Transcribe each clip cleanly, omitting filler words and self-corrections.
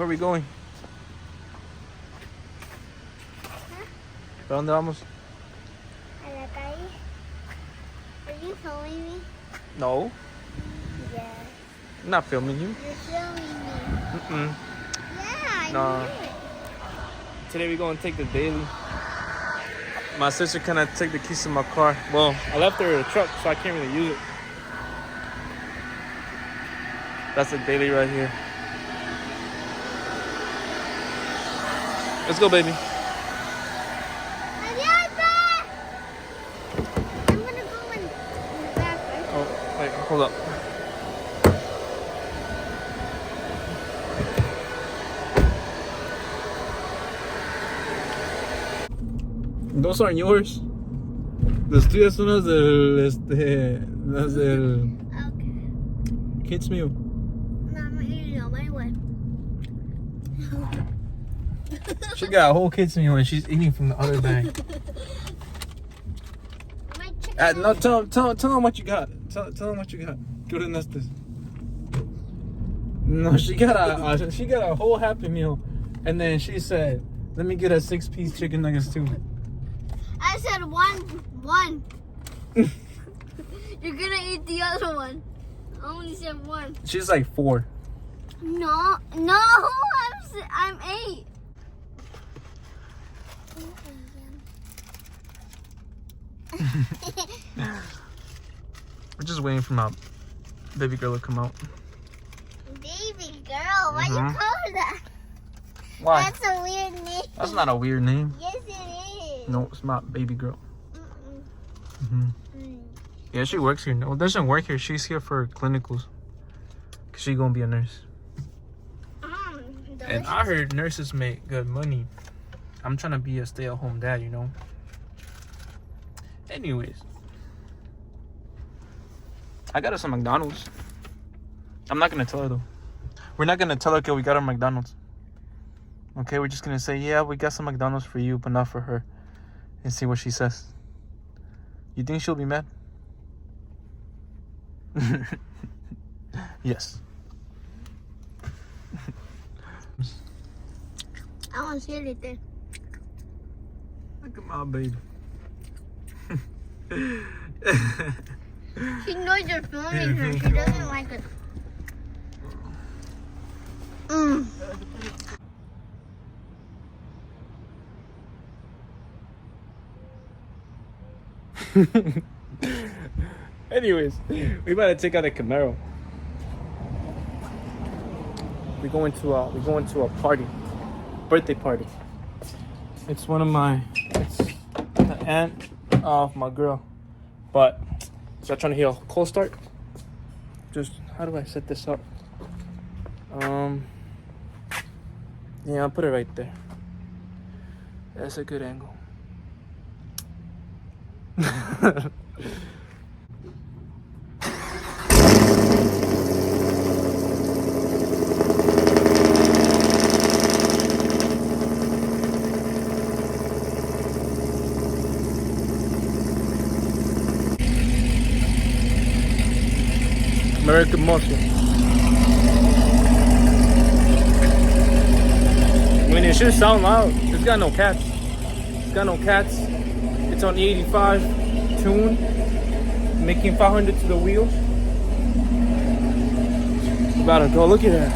we going? Huh? ¿Para dónde vamos? A la calle. Are you filming me? No, Yeah. I'm not filming you. You're filming me. Mm-mm. Yeah, I No. knew it. Today we're going to take the daily. My sister kind of took the keys to my car. Well, I left her in the truck, so I can't really use it. That's the daily right here. Let's go, baby. Adianta! I'm gonna go in the back, right? Oh, wait, hold up. Those aren't yours. Las tuyas son las del Okay. kids meal. No, I'm eating on my way. She got a whole kids meal and she's eating from the other bag. My chicken. No, tell them what you got. Tell them what you got. Go to Nestes. No, she got a whole Happy Meal, and then she said, "Let me get a 6-piece chicken nuggets too." I said one. You're gonna eat the other one. I only said one. She's like 4. No, I'm 8. We're just waiting for my baby girl to come out. Baby girl, why you call her that? Why? That's a weird name. That's not a weird name. Yes, it is. No, it's my baby girl. Mm-mm. Yeah, she works here. No, doesn't work here. She's here for clinicals. Cause she gonna be a nurse. And I heard nurses make good money. I'm trying to be a stay-at-home dad, you know. Anyways, I got us some McDonald's. I'm not gonna tell her though. We're not gonna tell her that we got our McDonald's. Okay, we're just gonna say, yeah, we got some McDonald's for you, but not for her, and see what she says. You think she'll be mad? Yes. I want to see it there. Look at my baby. She knows you're filming her. She doesn't like it. Anyways, we about to take out a Camaro. We're going to a party, birthday party. It's the aunt of my girl, but so I'm trying to hear a cold start. Just how do I set this up? Yeah, I'll put it right there. That's a good angle. American muscle. I mean, it should sound loud. It's got no cats. It's on E85 tune, making 500 to the wheels. About to go. Look at that.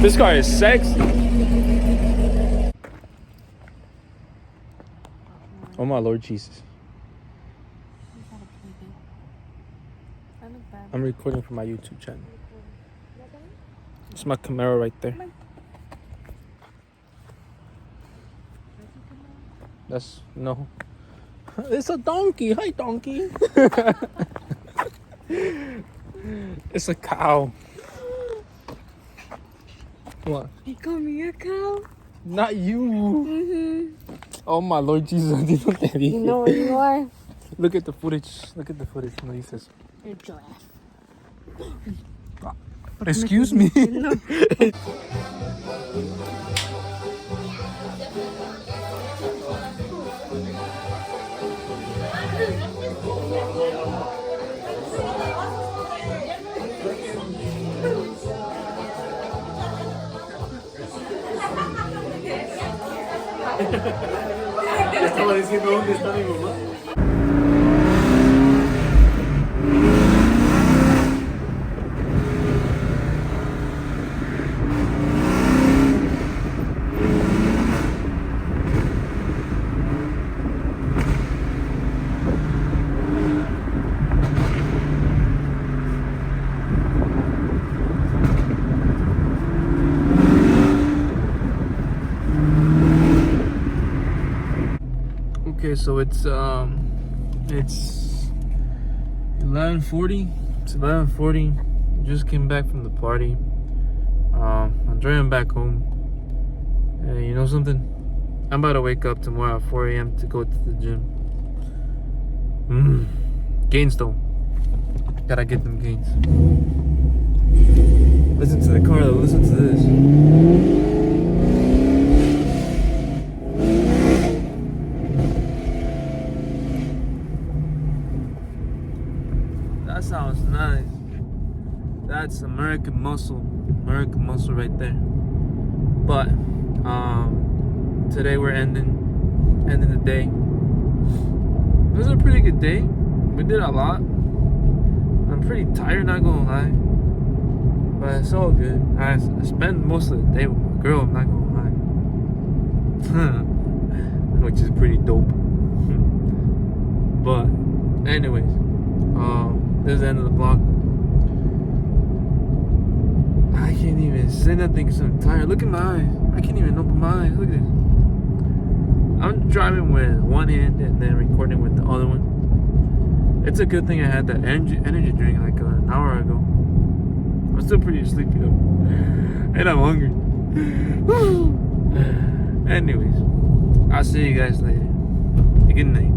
This car is sexy. Oh my Lord Jesus. I'm recording for my YouTube channel. It's my Camaro right there. That's no. It's a donkey. Hi, donkey. It's a cow. What? You call me a cow? Not you. Mm-hmm. Oh my Lord Jesus. You know what you are? Look at the footage. No, he says. You're a giraffe. But excuse me. No. Estaba diciendo dónde está mi mamá. Okay, so it's 11:40. It's 11:40. Just came back from the party. I'm driving back home. And you know something? I'm about to wake up tomorrow at 4 a.m. to go to the gym. Gains though. Gotta get them gains. Listen to the car though. Listen to this. That sounds nice. That's American muscle right there. But today we're ending the day. It was a pretty good day. We did a lot. I'm pretty tired, not gonna lie, but it's all good. I spent most of the day with my girl, I'm not gonna lie. Which is pretty dope. But anyways, this is the end of the vlog. I can't even say nothing because I'm tired. Look at my eyes. I can't even open my eyes. Look at this. I'm driving with one hand and then recording with the other one. It's a good thing I had that energy drink like an hour ago. I'm still pretty sleepy though. And I'm hungry. Anyways, I'll see you guys later. Good night.